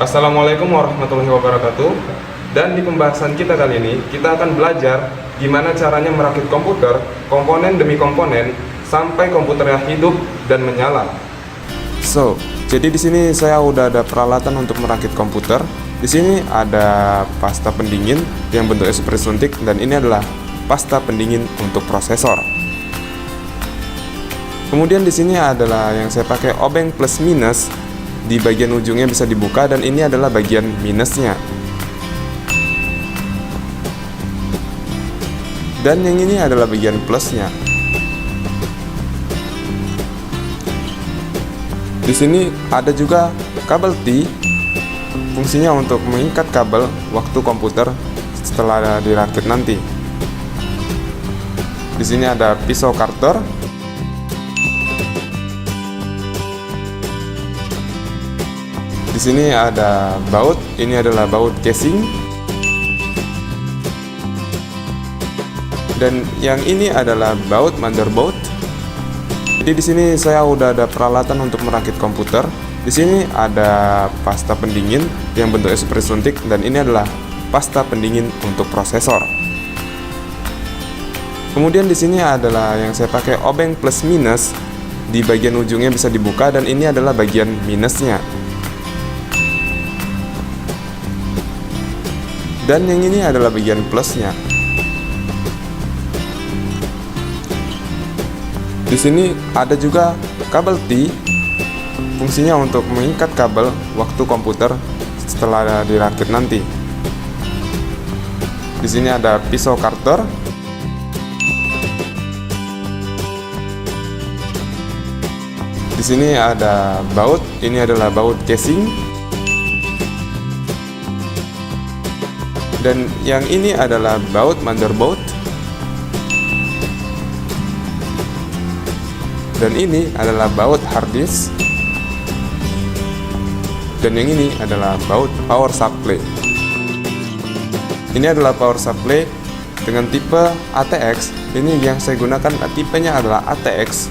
Assalamualaikum warahmatullahi wabarakatuh. Dan di pembahasan kita kali ini, kita akan belajar gimana caranya merakit komputer, komponen demi komponen, sampai komputernya hidup dan menyala. Jadi di sini saya udah ada peralatan untuk merakit komputer. Di sini ada pasta pendingin yang bentuknya seperti suntik, dan ini adalah pasta pendingin untuk prosesor. Kemudian di sini adalah yang saya pakai obeng plus minus. Di bagian ujungnya bisa dibuka, dan ini adalah bagian minusnya. Dan yang ini adalah bagian plusnya. Di sini ada juga kabel T, fungsinya untuk mengikat kabel waktu komputer setelah dirakit nanti. Di sini ada pisau karter. Di sini ada baut, ini adalah baut casing. Dan yang ini adalah baut motherboard. Jadi di sini saya udah ada peralatan untuk merakit komputer. Di sini ada pasta pendingin yang bentuknya seperti suntik, dan ini adalah pasta pendingin untuk prosesor. Kemudian di sini adalah yang saya pakai obeng plus minus. Di bagian ujungnya bisa dibuka, dan ini adalah bagian minusnya. Dan yang ini adalah bagian plusnya. Di sini ada juga kabel T, fungsinya untuk mengikat kabel waktu komputer setelah dirakit nanti. Di sini ada pisau karter. Di sini ada baut, ini adalah baut casing. Dan yang ini adalah baut motherboard. Dan ini adalah baut hard disk. Dan yang ini adalah baut power supply. Ini adalah power supply dengan tipe ATX. Ini yang saya gunakan, tipenya adalah ATX.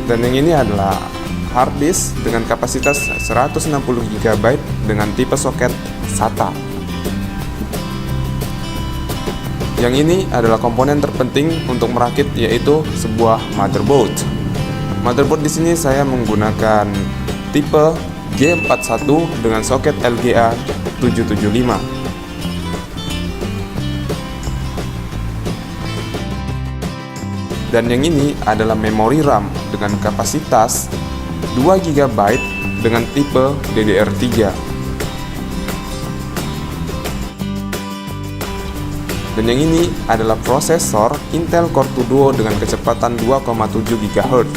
Dan yang ini adalah hard disk dengan kapasitas 160 GB dengan tipe soket SATA. Yang ini adalah komponen terpenting untuk merakit, yaitu sebuah motherboard. Motherboard di sini saya menggunakan tipe G41 dengan soket LGA 775. Dan yang ini adalah memori RAM dengan kapasitas 2 GB dengan tipe DDR3. Dan yang ini adalah prosesor Intel Core 2 Duo dengan kecepatan 2,7 GHz.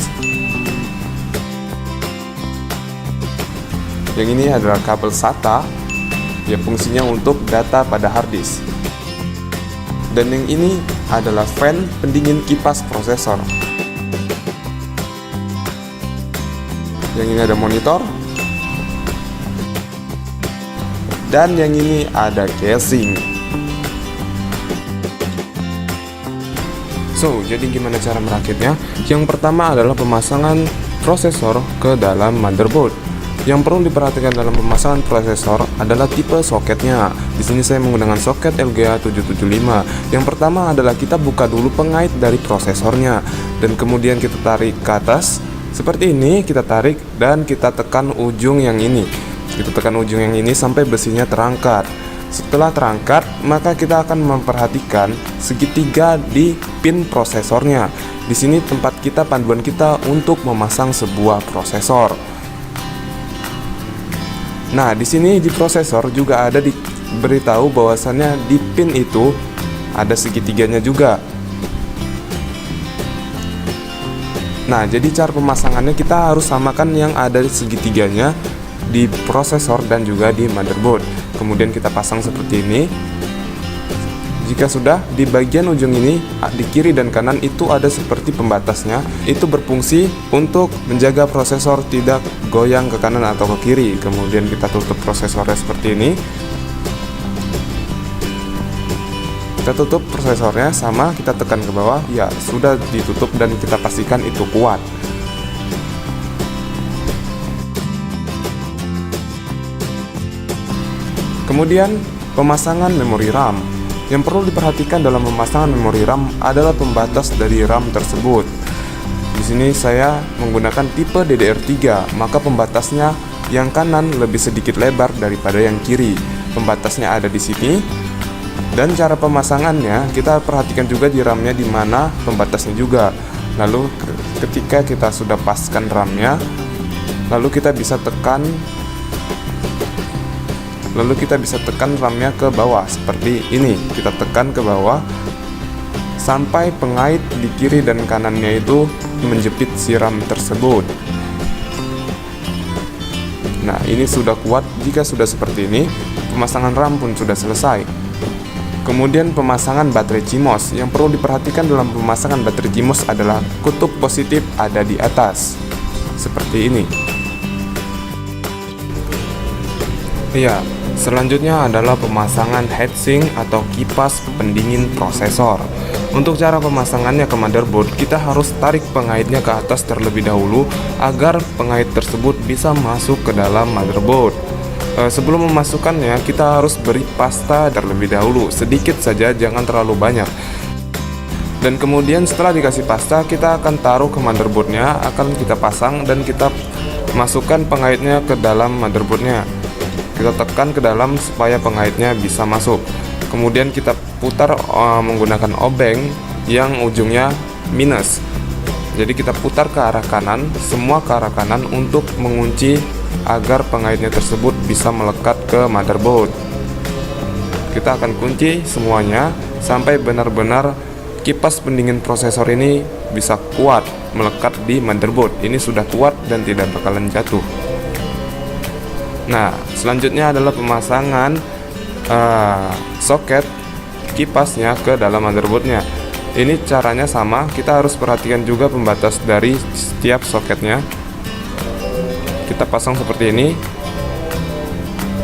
Yang ini adalah kabel SATA yang fungsinya untuk data pada hard disk. Dan yang ini adalah fan pendingin kipas prosesor. Yang ini ada monitor. Dan yang ini ada casing. Jadi gimana cara merakitnya? Yang pertama adalah pemasangan prosesor ke dalam motherboard. Yang perlu diperhatikan dalam pemasangan prosesor adalah tipe soketnya. Di sini saya menggunakan soket LGA 775. Yang pertama adalah kita buka dulu pengait dari prosesornya, dan kemudian kita tarik ke atas. Seperti ini, kita tarik dan kita tekan ujung yang ini. Kita tekan ujung yang ini sampai besinya terangkat. Setelah terangkat, maka kita akan memperhatikan segitiga di pin prosesornya. Di sini tempat kita, panduan kita untuk memasang sebuah prosesor. Nah, di sini di prosesor juga ada diberitahu bahwasannya di pin itu ada segitiganya juga. Nah, jadi cara pemasangannya kita harus samakan yang ada di segitiganya di prosesor dan juga di motherboard. Kemudian kita pasang seperti ini. Jika sudah, di bagian ujung ini di kiri dan kanan itu ada seperti pembatasnya. Itu berfungsi untuk menjaga prosesor tidak goyang ke kanan atau ke kiri. Kemudian kita tutup prosesornya seperti ini. Kita tutup prosesornya, sama kita tekan ke bawah, ya sudah ditutup dan kita pastikan itu kuat. Kemudian pemasangan memori RAM. Yang perlu diperhatikan dalam pemasangan memori RAM adalah pembatas dari RAM tersebut. Di sini saya menggunakan tipe DDR3, maka pembatasnya yang kanan lebih sedikit lebar daripada yang kiri. Pembatasnya ada di sini. Dan cara pemasangannya kita perhatikan juga di RAM-nya di mana pembatasnya juga. Lalu ketika kita sudah paskan RAM-nya, lalu kita bisa tekan RAM-nya ke bawah seperti ini. Kita tekan ke bawah sampai pengait di kiri dan kanannya itu menjepit si RAM tersebut. Nah, ini sudah kuat. Jika sudah seperti ini, pemasangan RAM pun sudah selesai. Kemudian pemasangan baterai CMOS. Yang perlu diperhatikan dalam pemasangan baterai CMOS adalah kutub positif ada di atas seperti ini. Ya, selanjutnya adalah pemasangan heatsink atau kipas pendingin prosesor. Untuk cara pemasangannya ke motherboard, kita harus tarik pengaitnya ke atas terlebih dahulu agar pengait tersebut bisa masuk ke dalam motherboard. Sebelum memasukkannya, kita harus beri pasta terlebih dahulu, sedikit saja, jangan terlalu banyak. Dan kemudian setelah dikasih pasta, kita akan taruh ke motherboardnya, akan kita pasang dan kita masukkan pengaitnya ke dalam motherboardnya. Kita tekan ke dalam supaya pengaitnya bisa masuk. Kemudian kita putar menggunakan obeng yang ujungnya minus. Jadi kita putar ke arah kanan, semua ke arah kanan untuk mengunci agar pengaitnya tersebut bisa melekat ke motherboard. Kita akan kunci semuanya sampai benar-benar kipas pendingin prosesor ini bisa kuat melekat di motherboard. Ini sudah kuat dan tidak bakalan jatuh. Nah, selanjutnya adalah pemasangan soket kipasnya ke dalam motherboardnya. Ini caranya sama, kita harus perhatikan juga pembatas dari setiap soketnya. Kita pasang seperti ini.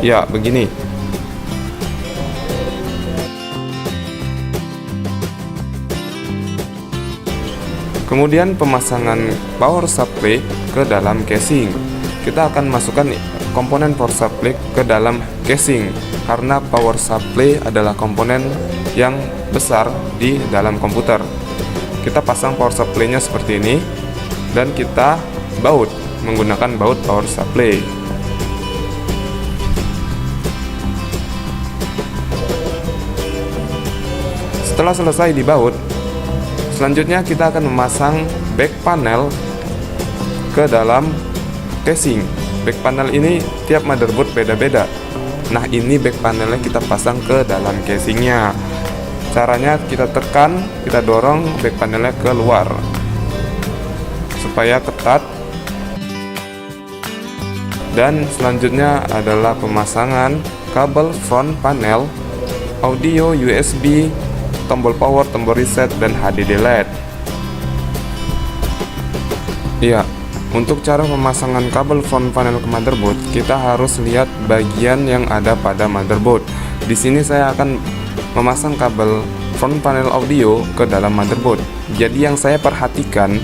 Ya, begini. Kemudian pemasangan power supply ke dalam casing. Kita akan masukkan komponen power supply ke dalam casing karena power supply adalah komponen yang besar di dalam komputer. Kita pasang power supply-nya seperti ini dan kita baut menggunakan baut power supply. Setelah selesai dibaut, selanjutnya kita akan memasang back panel ke dalam casing. Back panel ini tiap motherboard beda-beda. Nah, ini back panelnya kita pasang ke dalam casingnya. Caranya kita tekan, kita dorong back panelnya keluar supaya ketat. Dan selanjutnya adalah pemasangan kabel front panel, audio USB, tombol power, tombol reset, dan HDD LED. Iya. Untuk cara pemasangan kabel front panel ke motherboard, kita harus lihat bagian yang ada pada motherboard. Di sini saya akan memasang kabel front panel audio ke dalam motherboard. Jadi yang saya perhatikan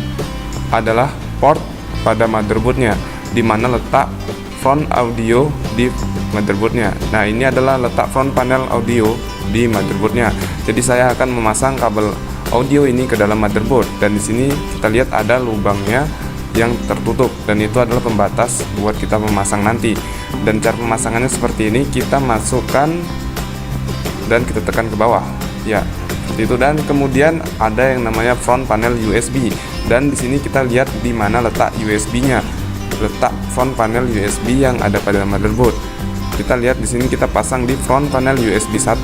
adalah port pada motherboardnya, di mana letak front audio di motherboardnya. Nah, ini adalah letak front panel audio di motherboardnya. Jadi saya akan memasang kabel audio ini ke dalam motherboard, dan di sini kita lihat ada lubangnya yang tertutup, dan itu adalah pembatas buat kita memasang nanti. Dan cara pemasangannya seperti ini, kita masukkan dan kita tekan ke bawah. Ya, seperti itu. Dan kemudian ada yang namanya front panel USB, dan di sini kita lihat di mana letak USB-nya, letak front panel USB yang ada pada motherboard. Kita lihat di sini kita pasang di front panel USB 1.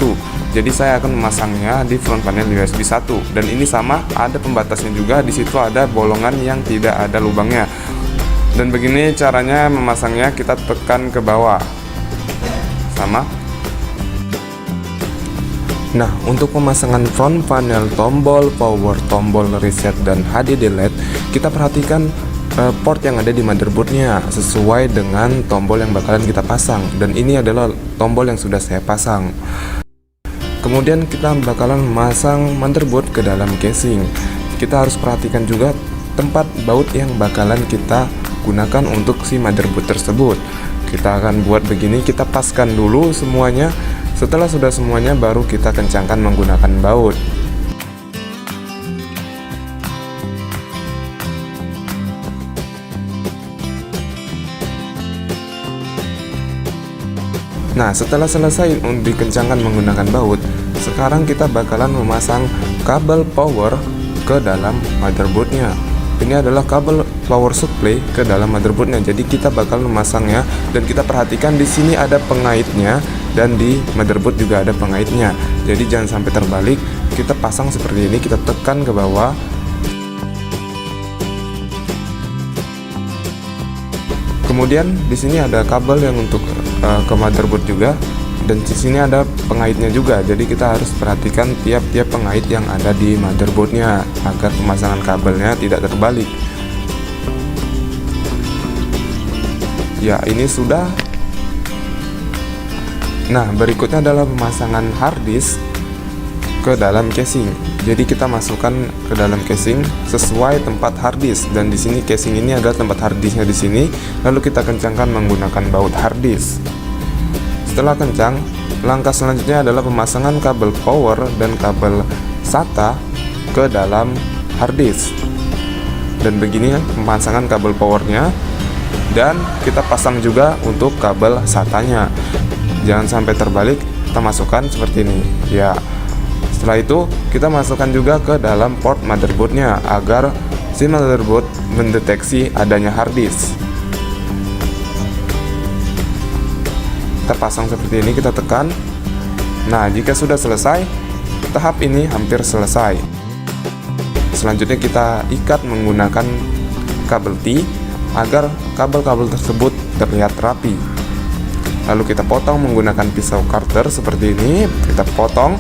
Jadi saya akan memasangnya di front panel USB 1, dan ini sama, ada pembatasnya juga. Di situ ada bolongan yang tidak ada lubangnya. Dan begini caranya memasangnya, kita tekan ke bawah. Sama. Nah, untuk pemasangan front panel, tombol power, tombol reset, dan HDD LED, kita perhatikan port yang ada di motherboardnya sesuai dengan tombol yang bakalan kita pasang, dan ini adalah tombol yang sudah saya pasang. Kemudian kita bakalan memasang motherboard ke dalam casing. Kita harus perhatikan juga tempat baut yang bakalan kita gunakan untuk si motherboard tersebut. Kita akan buat begini, kita paskan dulu semuanya. Setelah sudah semuanya, baru kita kencangkan menggunakan baut. Nah, setelah selesai dikencangkan menggunakan baut, sekarang kita bakalan memasang kabel power ke dalam motherboardnya. Ini adalah kabel power supply ke dalam motherboardnya. Jadi kita bakal memasangnya, dan kita perhatikan di sini ada pengaitnya dan di motherboard juga ada pengaitnya. Jadi jangan sampai terbalik. Kita pasang seperti ini, kita tekan ke bawah. Kemudian di sini ada kabel yang untuk ke motherboard juga, dan di sini ada pengaitnya juga. Jadi kita harus perhatikan tiap-tiap pengait yang ada di motherboardnya agar pemasangan kabelnya tidak terbalik. Ya, ini sudah. Nah, berikutnya adalah pemasangan hard disk ke dalam casing. Jadi kita masukkan ke dalam casing sesuai tempat hard disk, dan di sini casing ini adalah tempat hard disknya di sini. Lalu kita kencangkan menggunakan baut hard disk. Setelah kencang, langkah selanjutnya adalah pemasangan kabel power dan kabel SATA ke dalam hard disk. Dan begini pemasangan kabel powernya, dan kita pasang juga untuk kabel SATA-nya. Jangan sampai terbalik, kita masukkan seperti ini. Ya. Setelah itu kita masukkan juga ke dalam port motherboardnya agar si motherboard mendeteksi adanya hard disk. Kita pasang seperti ini, kita tekan. Nah, jika sudah selesai, tahap ini hampir selesai. Selanjutnya kita ikat menggunakan kabel T agar kabel-kabel tersebut terlihat rapi. Lalu kita potong menggunakan pisau cutter seperti ini, kita potong.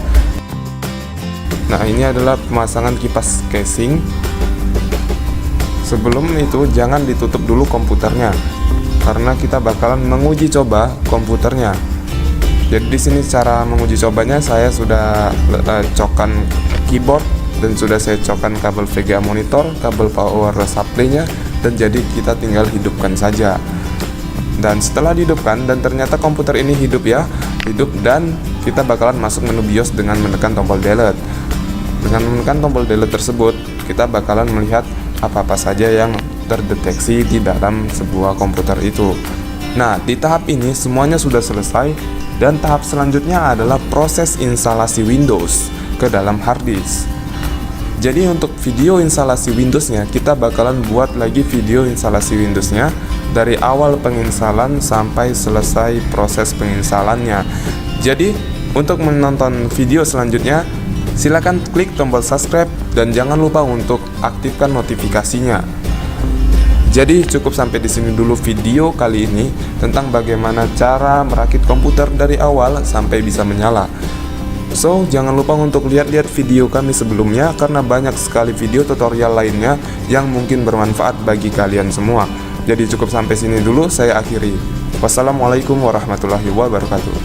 Nah, ini adalah pemasangan kipas casing. Sebelum itu jangan ditutup dulu komputernya, karena kita bakalan menguji coba komputernya. Jadi di sini cara menguji cobanya, saya sudah cokkan keyboard dan sudah saya cokkan kabel VGA monitor, kabel power supply-nya, dan jadi kita tinggal hidupkan saja. Dan setelah dihidupkan, dan ternyata komputer ini hidup, dan kita bakalan masuk menu BIOS dengan menekan tombol delete. Dengan menekan tombol delete tersebut, kita bakalan melihat apa-apa saja yang terdeteksi di dalam sebuah komputer itu. Nah, di tahap ini semuanya sudah selesai, dan tahap selanjutnya adalah proses instalasi Windows ke dalam hard disk. Jadi untuk video instalasi Windowsnya, kita bakalan buat lagi video instalasi Windowsnya dari awal penginstalan sampai selesai proses penginstalannya. Jadi untuk menonton video selanjutnya, silakan klik tombol subscribe dan jangan lupa untuk aktifkan notifikasinya. Jadi cukup sampai di sini dulu video kali ini tentang bagaimana cara merakit komputer dari awal sampai bisa menyala. So, jangan lupa untuk lihat-lihat video kami sebelumnya, karena banyak sekali video tutorial lainnya yang mungkin bermanfaat bagi kalian semua. Jadi cukup sampai sini dulu, saya akhiri. Wassalamualaikum warahmatullahi wabarakatuh.